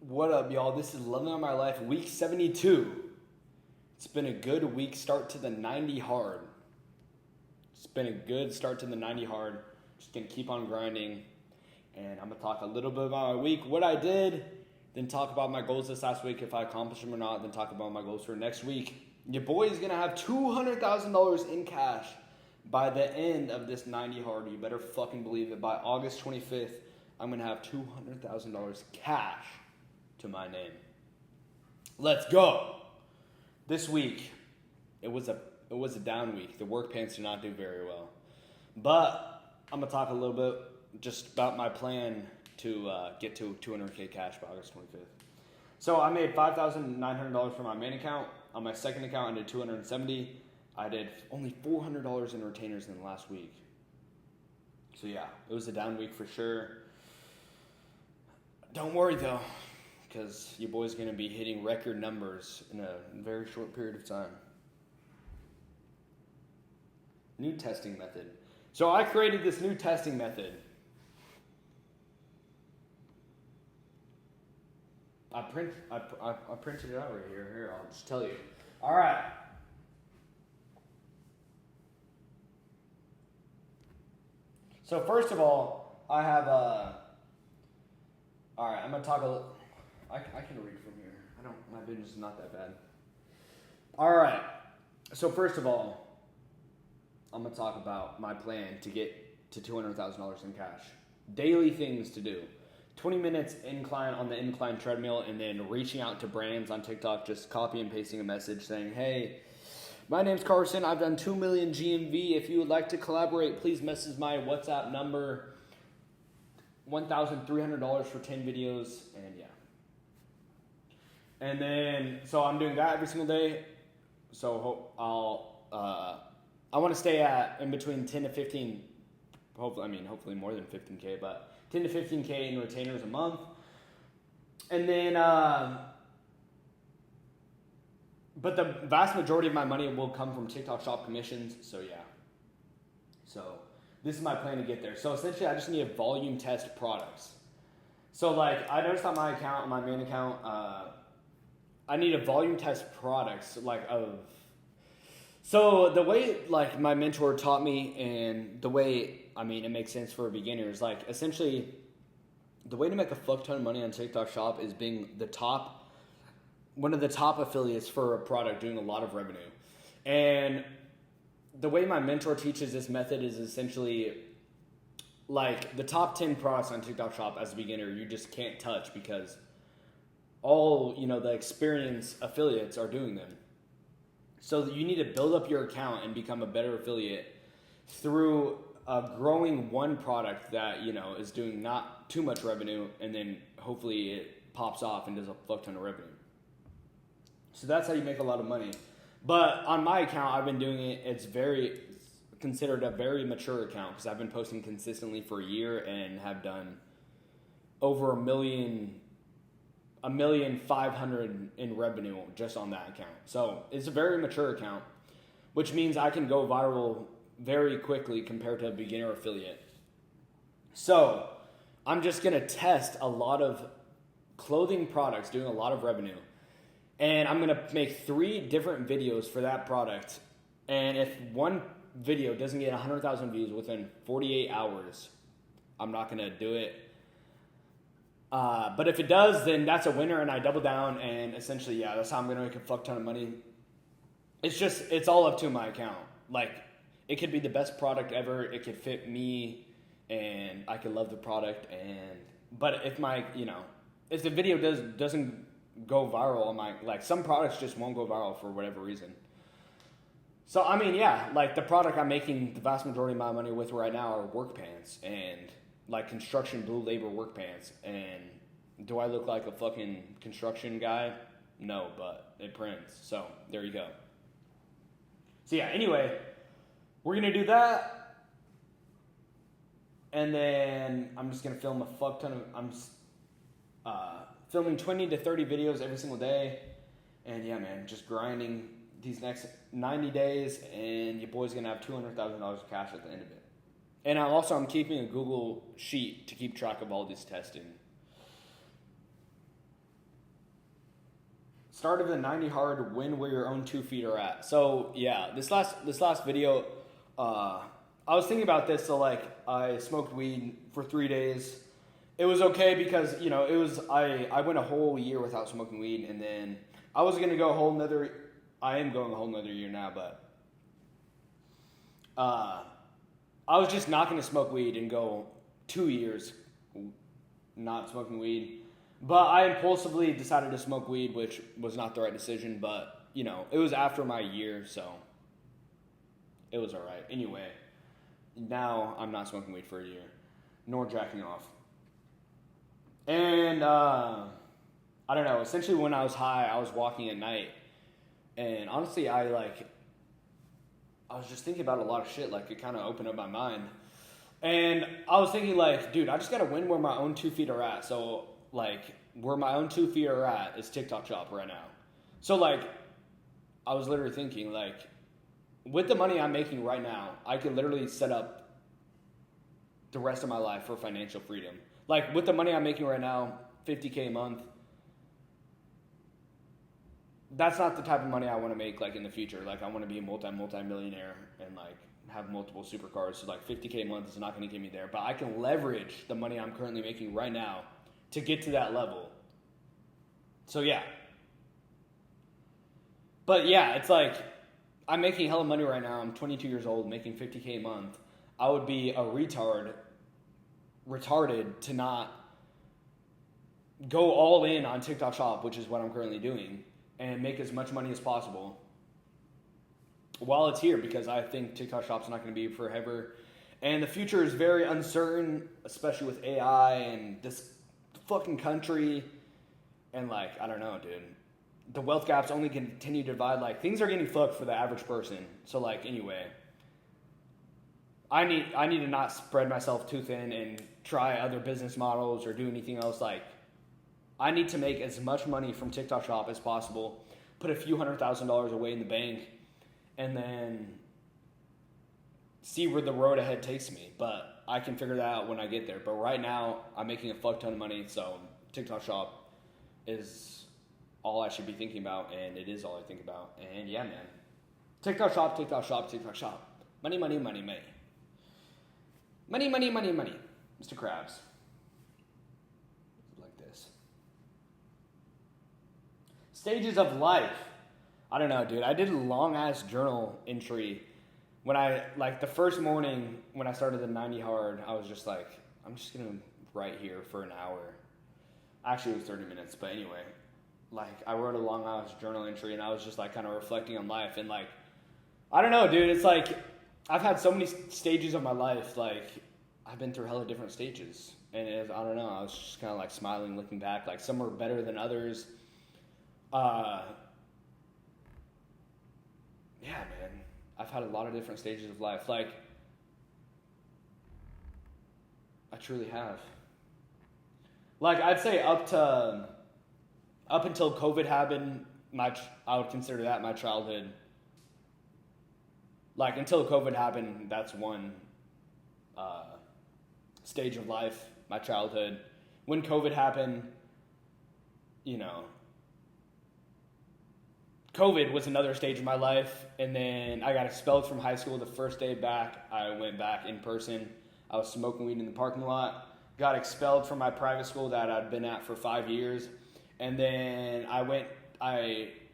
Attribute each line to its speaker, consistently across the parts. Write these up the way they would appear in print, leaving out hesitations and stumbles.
Speaker 1: What up, y'all? This is Loving on My Life, week 72. It's been a good week start to the 90 hard. It's been a good start to the 90 hard. Just gonna keep on grinding. And I'm gonna talk a little bit about my week, what I did, then talk about my goals this last week, if I accomplished them or not, then talk about my goals for next week. Your boy is gonna have $200,000 in cash by the end of this 90 hard. You better fucking believe it. By August 25th, I'm gonna have $200,000 cash to my name. Let's go. This week, it was a down week. The work pants did not do very well. But I'm gonna talk a little bit just about my plan to get to 200K cash by August 25th. So I made $5,900 for my main account. On my second account, I did $270. I did only $400 in retainers in the last week. So yeah, it was a down week for sure. Don't worry though, because your boy's going to be hitting record numbers in a very short period of time. New testing method. So I created this new testing method. I printed it out right here. Here, I'll just tell you. All right. So first of all, I have all right, I'm gonna talk a little. I can read from here. My vision is not that bad. All right. So first of all, I'm gonna talk about my plan to get to $200,000 in cash. Daily things to do. 20 minutes on the incline treadmill, and then reaching out to brands on TikTok, just copy and pasting a message saying, hey, my name's Carson. I've done 2 million GMV. If you would like to collaborate, please message my WhatsApp number. $1,300 for 10 videos, and yeah. And then, so I'm doing that every single day. So I want to stay in between 10 to 15, hopefully more than 15K, but 10 to 15K in retainers a month. And then, but the vast majority of my money will come from TikTok shop commissions. So yeah. So this is my plan to get there. So essentially I just need to volume test products. So like I noticed on my main account, I need to volume test products so the way like my mentor taught me, and the way, it makes sense for beginners, like essentially the way to make a fuck ton of money on TikTok shop is being one of the top affiliates for a product, doing a lot of revenue. And the way my mentor teaches this method is essentially like the top 10 products on TikTok shop as a beginner, you just can't touch because all, the experienced affiliates are doing them. So you need to build up your account and become a better affiliate through growing one product that, is doing not too much revenue, and then hopefully it pops off and does a fuck ton of revenue. So that's how you make a lot of money. But on my account, I've been doing it. It's considered a very mature account because I've been posting consistently for a year and have done over $1,500,000 in revenue just on that account. So it's a very mature account, which means I can go viral very quickly compared to a beginner affiliate. So I'm just going to test a lot of clothing products, doing a lot of revenue. And I'm going to make 3 different videos for that product. And if one video doesn't get 100,000 views within 48 hours, I'm not going to do it. But if it does, then that's a winner, and I double down, and essentially, yeah, that's how I'm going to make a fuck ton of money. It's all up to my account. Like, it could be the best product ever. It could fit me, and I could love the product. But if if the video doesn't go viral, some products just won't go viral for whatever reason. So, the product I'm making the vast majority of my money with right now are work pants, and construction blue labor work pants. And do I look like a fucking construction guy? No, but it prints. So there you go. So yeah, anyway, we're going to do that. And then I'm just going to film a fuck ton of, I'm filming 20 to 30 videos every single day. And yeah, man, just grinding these next 90 days, and your boy's going to have $200,000 of cash at the end of it. And I'm keeping a Google Sheet to keep track of all this testing. Start of the 90 hard, win where your own 2 feet are at. So yeah, this last video, I was thinking about this. So like, I smoked weed for 3 days. It was okay because I went a whole year without smoking weed, and then I was gonna go a whole nother. I am going a whole nother year now, but I was just not gonna smoke weed and go 2 years not smoking weed. But I impulsively decided to smoke weed, which was not the right decision, but, it was after my year, so it was all right. Anyway, now I'm not smoking weed for a year, nor jacking off. And, I don't know, essentially when I was high, I was walking at night, and honestly, I was just thinking about a lot of shit, like, it kind of opened up my mind. And I was thinking, like, dude, I just gotta win where my own 2 feet are at, so like, where my own 2 feet are at is TikTok Shop right now. So, like, I was literally thinking, like, with the money I'm making right now, I could literally set up the rest of my life for financial freedom. Like, with the money I'm making right now, $50K a month, that's not the type of money I want to make, like, in the future. Like, I want to be a multi-millionaire and, like, have multiple supercars. So, like, $50K a month is not going to get me there. But I can leverage the money I'm currently making right now to get to that level. So yeah. But yeah, it's like, I'm making hella money right now. I'm 22 years old, making $50K a month. I would be a retarded to not go all in on TikTok Shop, which is what I'm currently doing, and make as much money as possible while it's here, because I think TikTok Shop's not going to be forever. And the future is very uncertain, especially with AI and this fucking country, and like, I don't know, dude. The wealth gaps only continue to divide. Like, things are getting fucked for the average person. So like, anyway, I need to not spread myself too thin and try other business models or do anything else. Like, I need to make as much money from TikTok Shop as possible, put a few $100,000 away in the bank, and then see where the road ahead takes me. But I can figure that out when I get there. But right now, I'm making a fuck ton of money, so TikTok Shop is all I should be thinking about, and it is all I think about. And yeah, man. TikTok Shop, TikTok Shop, TikTok Shop. Money, money, money, money. Money, money, money, money. Mr. Krabs. Like this. Stages of life. I don't know, dude. I did a long-ass journal entry when the first morning when I started the 90 hard, I was just like, I'm just going to write here for an hour. Actually, it was 30 minutes, but anyway. Like, I wrote a long-ass journal entry, and I was just, like, kind of reflecting on life. And, like, I don't know, dude. It's like, I've had so many stages of my life. Like, I've been through hella different stages. And I don't know. I was just kind of, like, smiling, looking back. Like, some were better than others. Yeah, man. I've had a lot of different stages of life. Like, I truly have. Like, I'd say up until COVID happened, I would consider that my childhood. Like, until COVID happened, that's one stage of life, my childhood. When COVID happened, COVID was another stage of my life, and then I got expelled from high school the first day back. I went back in person. I was smoking weed in the parking lot. Got expelled from my private school that I'd been at for 5 years. And then I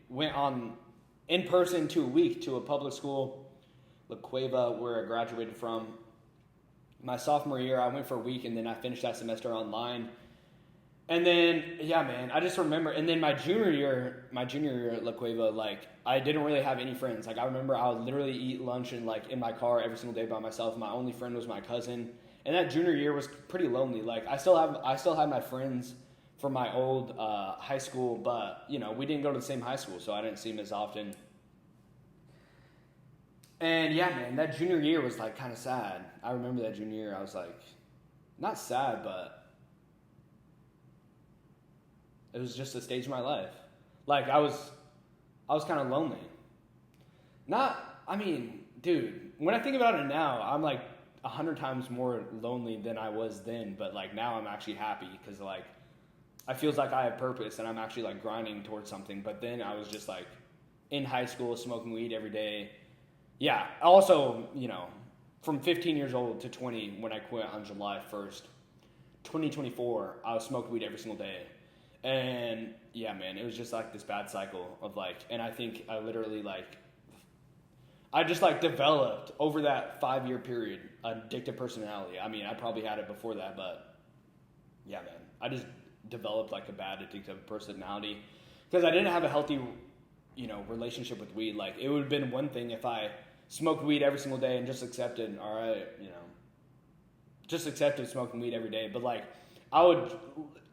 Speaker 1: went on in person to a week to a public school, La Cueva, where I graduated from. My sophomore year, I went for a week, and then I finished that semester online. And then, yeah, man, I just remember, and then my junior year at La Cueva, like, I didn't really have any friends. Like, I remember I would literally eat lunch in my car every single day by myself. My only friend was my cousin. And that junior year was pretty lonely. Like, I still have my friends from my old high school, but, we didn't go to the same high school, so I didn't see them as often. And, yeah, man, that junior year was, like, kind of sad. I remember that junior year. I was, like, not sad, but it was just a stage of my life. Like, I was kind of lonely. Dude, when I think about it now, I'm, like, 100 times more lonely than I was then. But, like, now I'm actually happy because, like, I feels like I have purpose and I'm actually like grinding towards something. But then I was just like in high school smoking weed every day. Yeah. Also, from 15 years old to 20 when I quit on July 1st, 2024, I was smoking weed every single day. And yeah, man, it was just like this bad cycle of like, and I think I literally like, I just like developed over that 5-year period addictive personality. I mean, I probably had it before that, but yeah, man, I just developed like a bad addictive personality because I didn't have a healthy, relationship with weed. Like it would have been one thing if I smoked weed every single day and just accepted, all right, just accepted smoking weed every day. But like I would,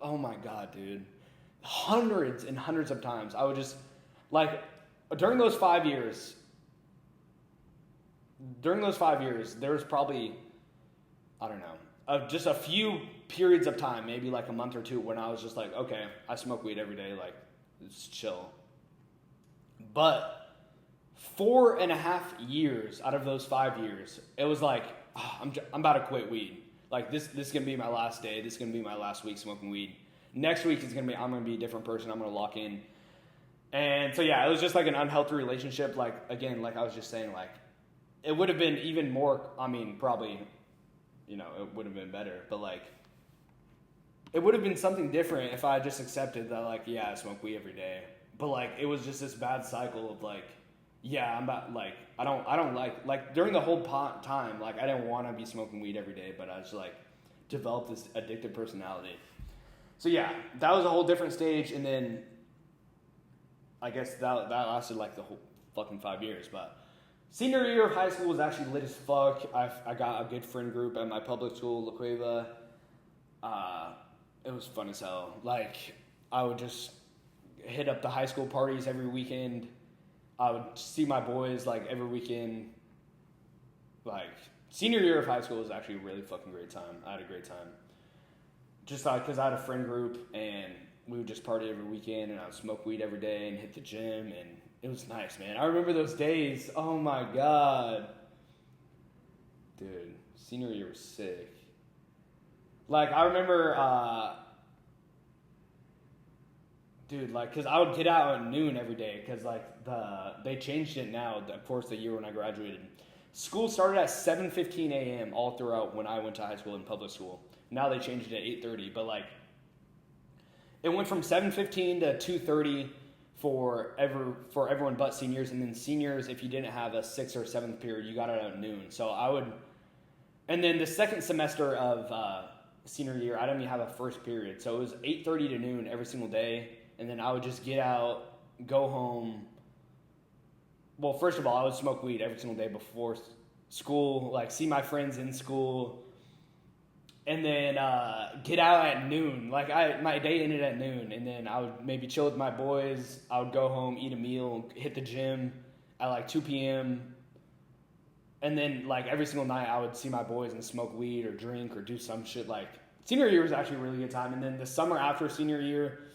Speaker 1: oh my God, dude, hundreds and hundreds of times I would just like during those 5 years, there was probably, I don't know, just a few periods of time, maybe like a month or two, when I was just like, okay, I smoke weed every day, like, it's chill. But 4.5 years out of those 5 years, it was like, I'm about to quit weed. Like, this is going to be my last day. This is going to be my last week smoking weed. Next week I'm going to be a different person. I'm going to lock in. And so, yeah, it was just like an unhealthy relationship. Like, again, like I was just saying, like, it would have been even more, I mean, probably, it would have been better. But, like, it would have been something different if I just accepted that, like, yeah, I smoke weed every day. But, like, it was just this bad cycle of, like, yeah, I'm about, like, I don't like, during the whole time, like, I didn't want to be smoking weed every day, but I just, like, developed this addictive personality. So, yeah, that was a whole different stage, and then I guess that lasted, like, the whole fucking 5 years, but senior year of high school was actually lit as fuck. I got a good friend group at my public school, La Cueva. It was fun as hell. Like, I would just hit up the high school parties every weekend. I would see my boys, like, every weekend. Like, senior year of high school was actually a really fucking great time. I had a great time. Just because I had a friend group, and we would just party every weekend, and I would smoke weed every day and hit the gym, and it was nice, man. I remember those days. Oh, my God. Dude, senior year was sick. Like, I remember, dude, like, because I would get out at noon every day because, like, they changed it now, of course, the year when I graduated. School started at 7:15 a.m. all throughout when I went to high school and public school. Now they changed it at 8:30, but, like, it went from 7:15 to 2:30 for everyone but seniors, and then seniors, if you didn't have a 6th or 7th period, you got it at noon. So I would, and then the second semester of senior year, I didn't even have a first period, so it was 8:30 to noon every single day, and then I would just get out, go home. Well, first of all, I would smoke weed every single day before school, like see my friends in school, and then get out at noon. Like my day ended at noon, and then I would maybe chill with my boys. I would go home, eat a meal, hit the gym at like 2 p.m. And then like every single night I would see my boys and smoke weed or drink or do some shit. Like senior year was actually a really good time. And then the summer after senior year,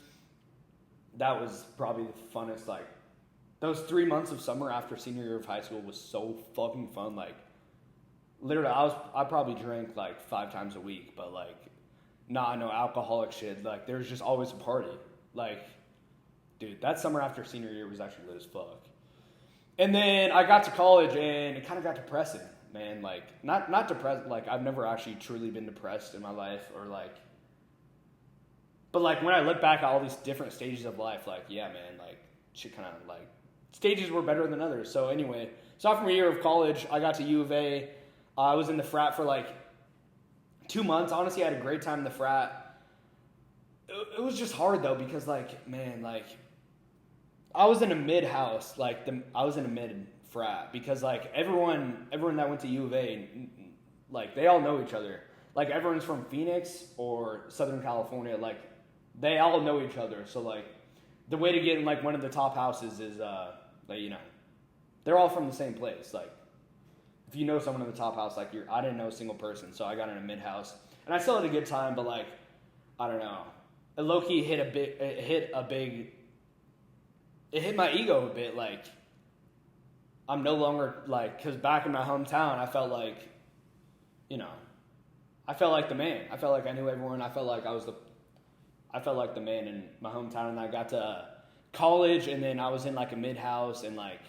Speaker 1: that was probably the funnest. Like those 3 months of summer after senior year of high school was so fucking fun. Like literally I probably drank like 5 times a week, but like not no alcoholic shit. Like there was just always a party. Like dude, that summer after senior year was actually lit as fuck. And then I got to college, and it kind of got depressing, man. Like, not depressed. Like, I've never actually truly been depressed in my life, or like. But like when I look back at all these different stages of life, like, yeah, man, like shit kind of like stages were better than others. So anyway, sophomore year of college, I got to U of A. I was in the frat for like 2 months. Honestly, I had a great time in the frat. It was just hard though because like, man, like. I was in a mid house, like I was in a mid frat because like everyone that went to U of A, like they all know each other. Like everyone's from Phoenix or Southern California, like they all know each other. So like the way to get in like one of the top houses is like they're all from the same place. Like if you know someone in the top house, like I didn't know a single person, so I got in a mid house and I still had a good time, but like I don't know, it low key it hit my ego a bit, like, I'm no longer, like, because back in my hometown, I felt like, I felt like the man. I felt like I knew everyone. I felt like I I felt like the man in my hometown, and I got to college, and then I was in like a mid-house, and like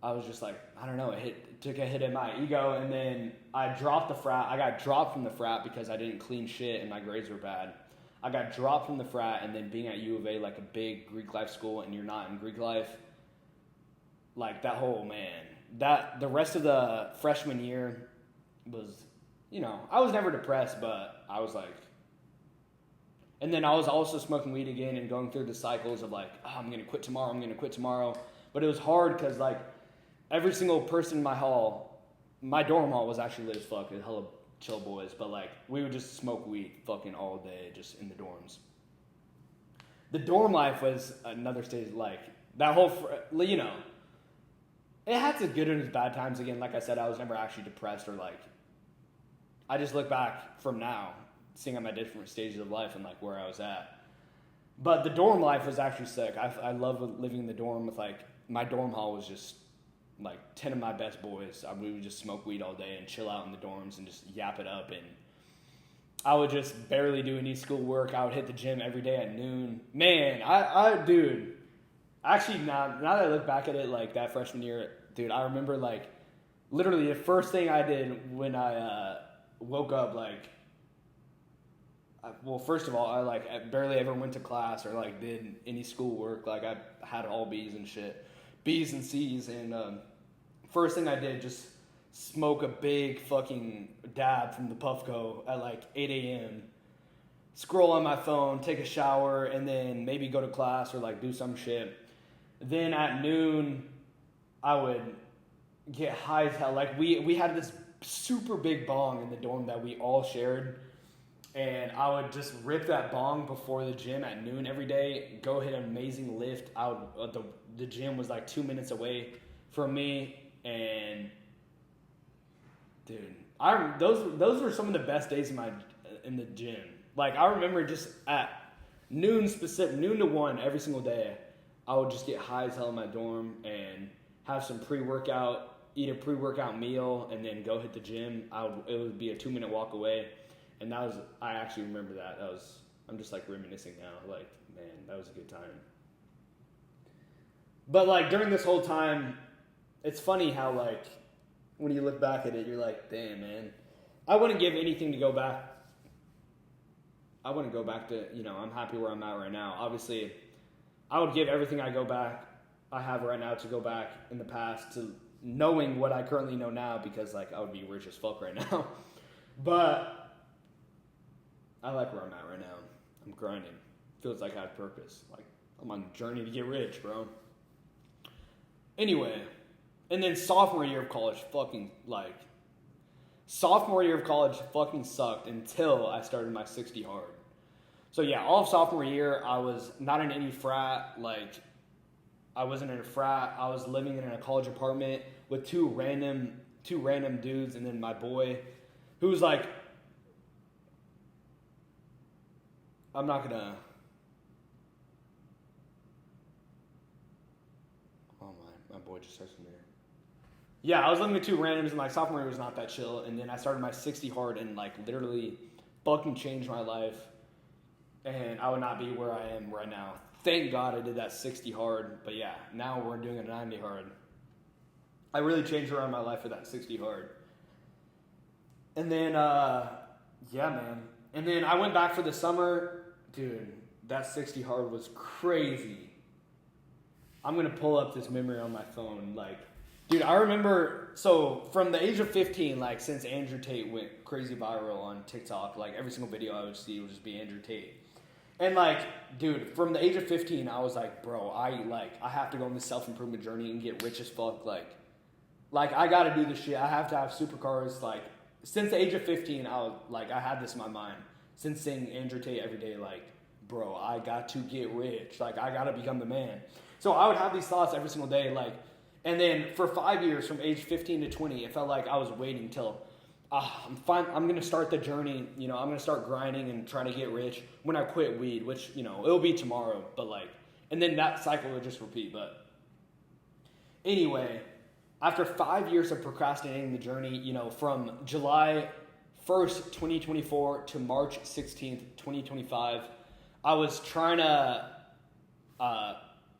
Speaker 1: I was just like, I don't know, took a hit at my ego, and then I dropped the frat. I got dropped from the frat because I didn't clean shit and my grades were bad. I got dropped from the frat, and then being at U of A, like a big Greek life school, and you're not in Greek life, like that whole, man, the rest of the freshman year was, I was never depressed, but I was like, and then I was also smoking weed again and going through the cycles of like, oh, I'm going to quit tomorrow. But it was hard because like every single person in my dorm hall was actually lit as fuck. It was hella chill boys. But like we would just smoke weed fucking all day just in the dorms. The dorm life was another stage, like that whole, it had its good and its bad times. Again, like I said, I was never actually depressed or like, I just look back from now, seeing at my different stages of life and like where I was at. But the dorm life was actually sick. I love living in the dorm with like, my dorm hall was just like 10 of my best boys. We would just smoke weed all day and chill out in the dorms and just yap it up. And I would just barely do any school work. I would hit the gym every day at noon. Man, dude, actually now that I look back at it, like that freshman year, dude, I remember like literally the first thing I did when I woke up, like, well, first of all, I barely ever went to class or like did any school work. Like I had all B's and shit, B's and C's. And first thing I did, just smoke a big fucking dab from the Puffco at like 8 a.m. Scroll on my phone, take a shower, and then maybe go to class or like do some shit. Then at noon, I would get high as hell. Like we had this super big bong in the dorm that we all shared. And I would just rip that bong before the gym at noon every day, go hit an amazing lift. The gym was like 2 minutes away from me, and dude, those were some of the best days in the gym. Like I remember just at noon to 1 every single day, I would just get high as hell in my dorm and have some pre-workout, eat a pre-workout meal, and then go hit the gym. It would be a 2-minute walk away. And I actually remember that. I'm just like reminiscing now. Like, man, that was a good time. But like during this whole time, it's funny how like when you look back at it, you're like, damn, man, I wouldn't give anything to go back. I wouldn't go back to, I'm happy where I'm at right now. Obviously, I would give everything I have right now to go back in the past to knowing what I currently know now, because like I would be rich as fuck right now. But I like where I'm at right now. I'm grinding. Feels like I have purpose. Like I'm on a journey to get rich, bro. Anyway, and then sophomore year of college fucking sucked until I started my 60 hard. So yeah, all of sophomore year I was not in any frat. Like I wasn't in a frat. I was living in a college apartment with two random dudes, and then my boy, who was like, I'm not gonna. Oh my boy just texted me. Yeah, I was living with two randoms, and like sophomore year was not that chill, and then I started my 60 hard and like literally fucking changed my life, and I would not be where I am right now. Thank God I did that 60 hard, but yeah, now we're doing a 90 hard. I really changed around my life for that 60 hard. And then, yeah, man. And then I went back for the summer. Dude, that 60 hard was crazy. I'm going to pull up this memory on my phone. Like, dude, I remember, so from the age of 15, like since Andrew Tate went crazy viral on TikTok, like every single video I would see would just be Andrew Tate. And like, dude, from the age of 15, I was like, bro, I have to go on this self-improvement journey and get rich as fuck. Like I got to do this shit. I have to have supercars. Like, since the age of 15, I had this in my mind. Since seeing Andrew Tate every day, like, bro, I got to get rich. Like, I got to become the man. So I would have these thoughts every single day, like, and then for 5 years, from age 15 to 20, it felt like I was waiting till, I'm fine. I'm going to start the journey. I'm going to start grinding and trying to get rich when I quit weed, which, it'll be tomorrow. But like, and then that cycle will just repeat. But anyway, after 5 years of procrastinating the journey, from July 1st, 2024 to March 16th, 2025, I was trying to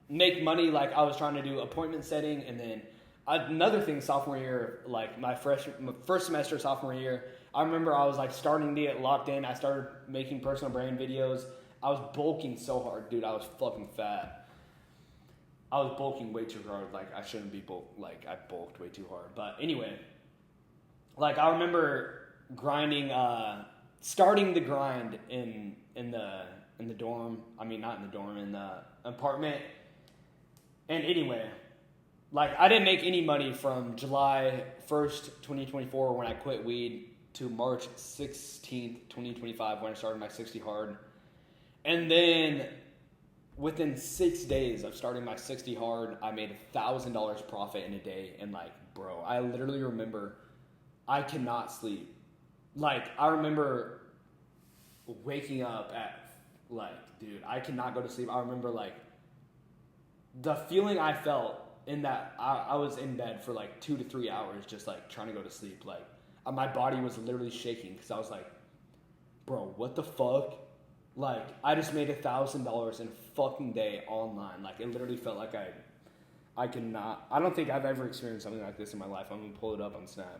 Speaker 1: make money. Like I was trying to do appointment setting, and then another thing sophomore year, like my first semester sophomore year, I remember I was like starting to get locked in. I started making personal brand videos. I was bulking so hard, dude. I was fucking fat. I was bulking way too hard. Like I shouldn't be bulk. Like I bulked way too hard. But anyway, like I remember grinding, starting the grind in the dorm. I mean, not in the dorm, in the apartment. And anyway, like I didn't make any money from July 1st, 2024 when I quit weed to March 16th, 2025 when I started my 60 hard. And then within 6 days of starting my 60 hard, I made $1,000 profit in a day. And like, bro, I literally remember I cannot sleep. Like, I remember waking up at, like, dude, I cannot go to sleep. I remember, like, the feeling I felt in that I was in bed for, like, 2 to 3 hours just, like, trying to go to sleep. Like, my body was literally shaking because I was like, bro, what the fuck? Like, I just made $1,000 in a fucking day online. Like, it literally felt like I cannot. I don't think I've ever experienced something like this in my life. I'm going to pull it up on Snap.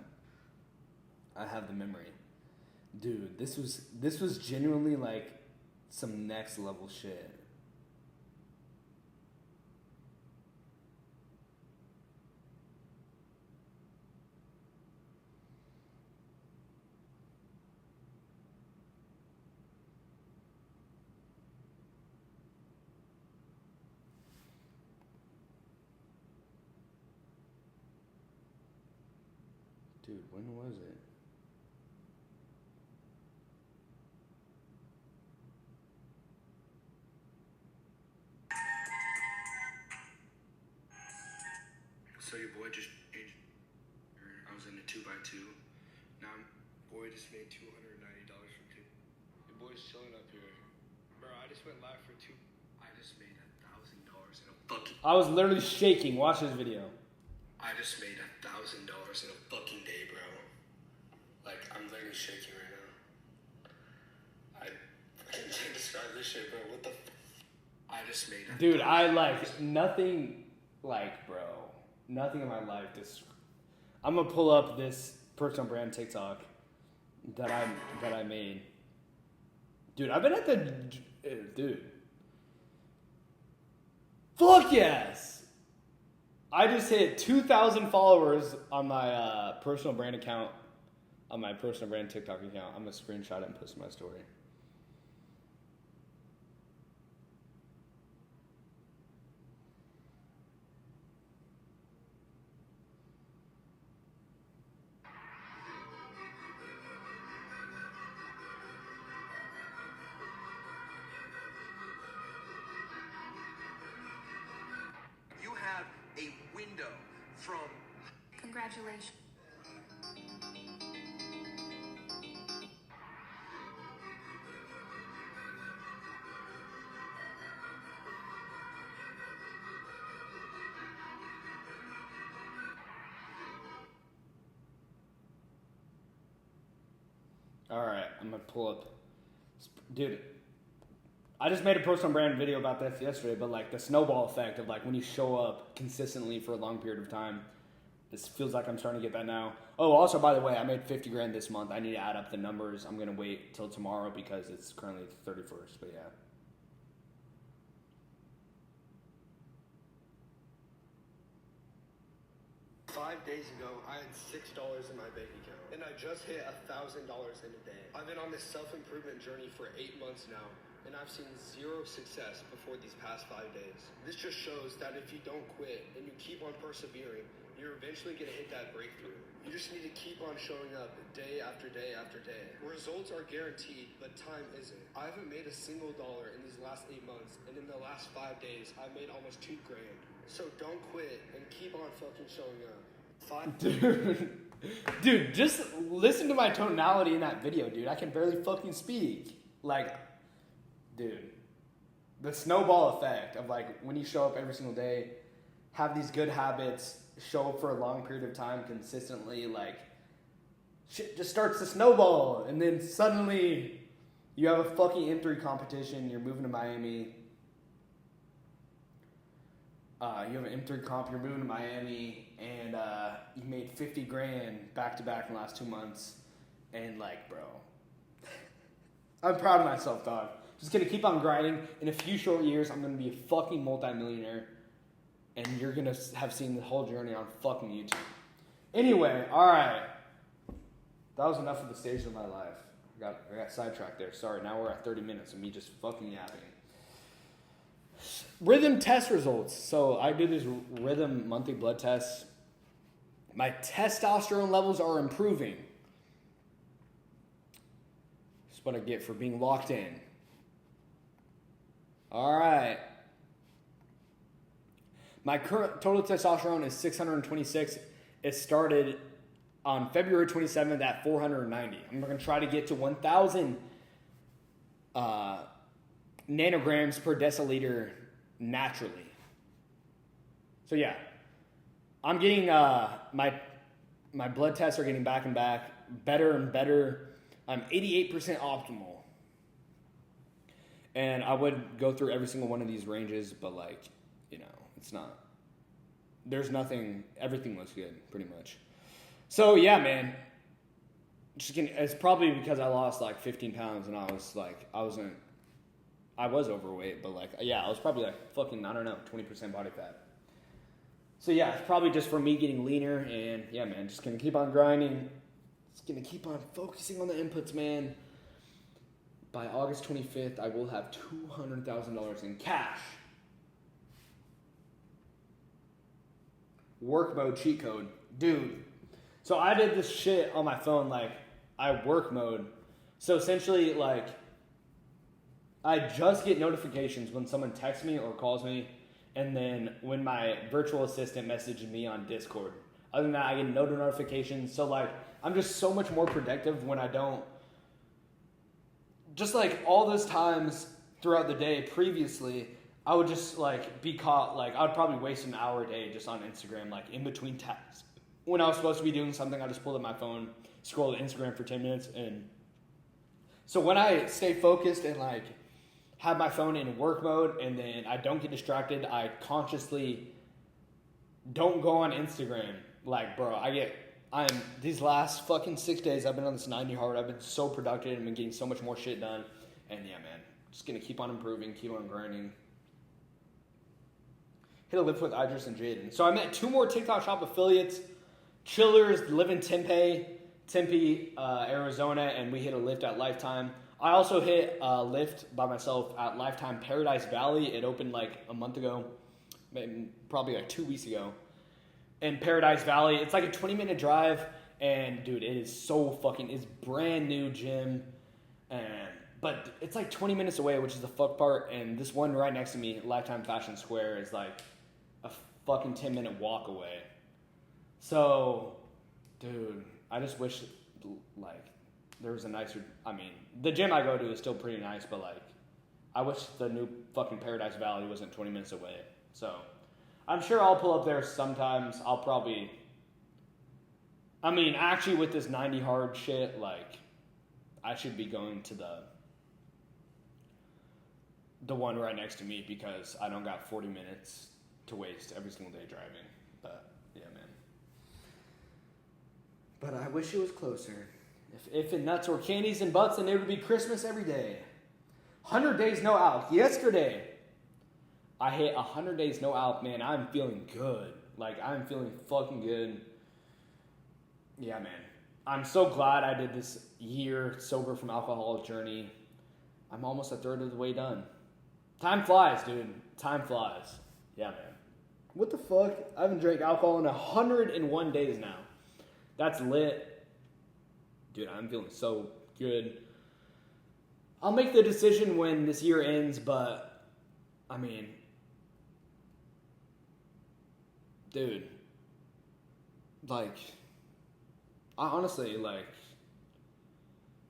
Speaker 1: I have the memory. Dude, this was genuinely like some next level shit. Dude, when was it?
Speaker 2: So your boy just changed. I was in a 2x2. Now boy just made $290 from two. Your boy's chilling up here. Bro, I just went live for two. I just made $1,000 in a fucking.
Speaker 1: I was literally shaking. Watch this video.
Speaker 2: I just made $1,000 in a fucking day, bro. Like, I'm literally shaking right now. I can't describe this shit, bro. What the I just made
Speaker 1: Dude, I like nothing, like, bro. Nothing in my life. I'm gonna pull up this personal brand TikTok that I made. Dude, I've been at the dude. Fuck yes! I just hit 2,000 followers on my personal brand account, on my personal brand TikTok account. I'm gonna screenshot it and post it in my story.
Speaker 2: You have a window from.
Speaker 3: Congratulations.
Speaker 1: Alright, I'm gonna pull up. Dude, I just made a personal brand video about this yesterday, but like the snowball effect of like when you show up consistently for a long period of time, this feels like I'm starting to get that now. Oh, also, by the way, I made 50 grand this month. I need to add up the numbers. I'm gonna wait till tomorrow because it's currently the 31st, but yeah.
Speaker 2: $5 days ago, I had $6 in my bank account, and I just hit $1,000 in a day. I've been on this self-improvement journey for 8 months now, and I've seen zero success before these past 5 days. This just shows that if you don't quit and you keep on persevering, you're eventually going to hit that breakthrough. You just need to keep on showing up day after day after day. Results are guaranteed, but time isn't. I haven't made a single dollar in these last 8 months, and in the last 5 days, I made almost $2 grand. So don't quit and keep on fucking showing up.
Speaker 1: Dude, just listen to my tonality in that video, dude. I can barely fucking speak. Like, dude, the snowball effect of like when you show up every single day, have these good habits, show up for a long period of time consistently, like shit just starts to snowball, and then suddenly You have a fucking M3 competition. You're moving to Miami. You have an M3 comp. You're moving to Miami, and you made 50 grand back to back in the last 2 months. And like, bro, I'm proud of myself, dog. Just gonna keep on grinding. In a few short years, I'm gonna be a fucking multi-millionaire, and you're gonna have seen the whole journey on fucking YouTube. Anyway, all right. That was enough of the stage of my life. I got sidetracked there. Sorry. Now we're at 30 minutes of me just fucking yapping. Rhythm test results. So I did this Rhythm monthly blood test. My testosterone levels are improving. That's what I get for being locked in. All right. My current total testosterone is 626. It started on February 27th at 490. I'm going to try to get to 1,000 nanograms per deciliter naturally. So yeah, I'm getting my blood tests are getting back and back, better and better. I'm 88% optimal. And I would go through every single one of these ranges, but like, you know, it's not. There's nothing, everything looks good, pretty much. So yeah, man, just kidding. It's probably because I lost like 15 pounds and I was overweight, but like, yeah, I was probably like fucking, I don't know, 20% body fat. So yeah, it's probably just for me getting leaner, and yeah, man, just gonna keep on grinding. Just gonna keep on focusing on the inputs, man. By August 25th, I will have $200,000 in cash. Work mode cheat code. Dude. So I did this shit on my phone, like, I work mode. So essentially, like, I just get notifications when someone texts me or calls me, and then when my virtual assistant messages me on Discord. Other than that, I get no notifications. So, like, I'm just so much more productive when I don't. Just like all those times throughout the day previously, I would just like be caught, like I would probably waste an hour a day just on Instagram, like in between tasks. When I was supposed to be doing something, I just pulled up my phone, scrolled Instagram for 10 minutes. And so when I stay focused and like have my phone in work mode and then I don't get distracted, I consciously don't go on Instagram. Like, bro, these last fucking 6 days, I've been on this 90 hard. I've been so productive and been getting so much more shit done. And yeah, man, just gonna keep on improving, keep on grinding. Hit a lift with Idris and Jaden. So I met 2 more TikTok shop affiliates. Chillers live in Tempe, Arizona, and we hit a lift at Lifetime. I also hit a lift by myself at Lifetime Paradise Valley. It opened like a month ago, probably like 2 weeks ago. In Paradise Valley, it's like a 20-minute drive, and dude, it is so fucking, it's brand new gym, but it's like 20 minutes away, which is the fuck part, and this one right next to me, Lifetime Fashion Square, is like a fucking 10-minute walk away. So, dude, I just wish, like, there was a nicer, I mean, the gym I go to is still pretty nice, but like, I wish the new fucking Paradise Valley wasn't 20 minutes away, so. I'm sure I'll pull up there sometimes. I'll probably, I mean, actually with this 90 hard shit, like, I should be going to the one right next to me because I don't got 40 minutes to waste every single day driving. But, yeah, man. But I wish it was closer. If it nuts or candies and butts, then it would be Christmas every day. 100 days no alc. Yesterday, I hit 100 days no alc, man. I'm feeling good. Like, I'm feeling fucking good. Yeah, man. I'm so glad I did this year sober from alcohol journey. I'm almost a third of the way done. Time flies, dude. Time flies. Yeah, man. What the fuck? I haven't drank alcohol in 101 days now. That's lit. Dude, I'm feeling so good. I'll make the decision when this year ends, but, I mean, dude, like, I honestly, like,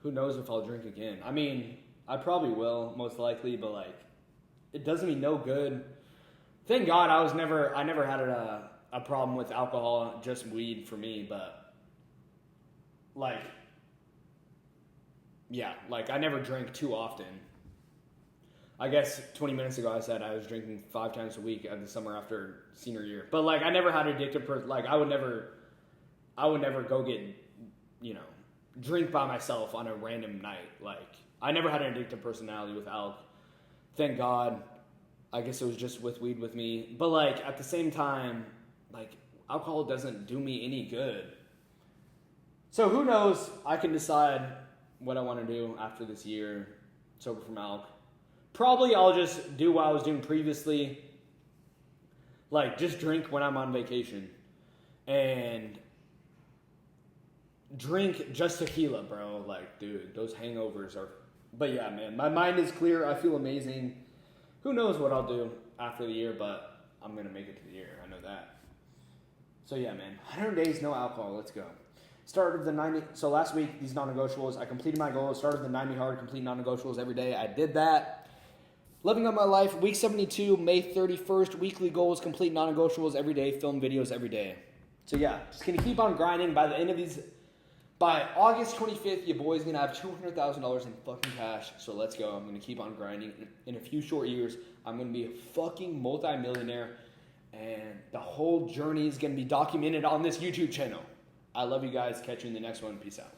Speaker 1: who knows if I'll drink again. I mean, I probably will, most likely, but, like, it does me no good. Thank God I never had a problem with alcohol, just weed for me, but, like, yeah, like I never drank too often. I guess 20 minutes ago I said I was drinking 5 times a week in the summer after senior year. But like I never had addictive like I would never go get, drink by myself on a random night. Like I never had an addictive personality with alcohol. Thank God. I guess it was just with weed with me. But like at the same time, like alcohol doesn't do me any good. So who knows? I can decide what I want to do after this year sober from alcohol. Probably I'll just do what I was doing previously. Like just drink when I'm on vacation. And drink just tequila, bro. Like, dude, those hangovers are... But yeah, man, my mind is clear. I feel amazing. Who knows what I'll do after the year, but I'm going to make it to the year. I know that. So yeah, man, 100 days, no alcohol. Let's go. Start of the 90... So last week, these non-negotiables, I completed my goal. Started the 90 hard, complete non-negotiables every day. I did that. Living up my life, week 72, May 31st, weekly goals, complete non-negotiables every day, film videos every day. So yeah, just going to keep on grinding. By the end of these... By August 25th, your boy's going to have $200,000 in fucking cash. So let's go. I'm going to keep on grinding. In a few short years, I'm going to be a fucking multi-millionaire. And the whole journey is going to be documented on this YouTube channel. I love you guys. Catch you in the next one. Peace out.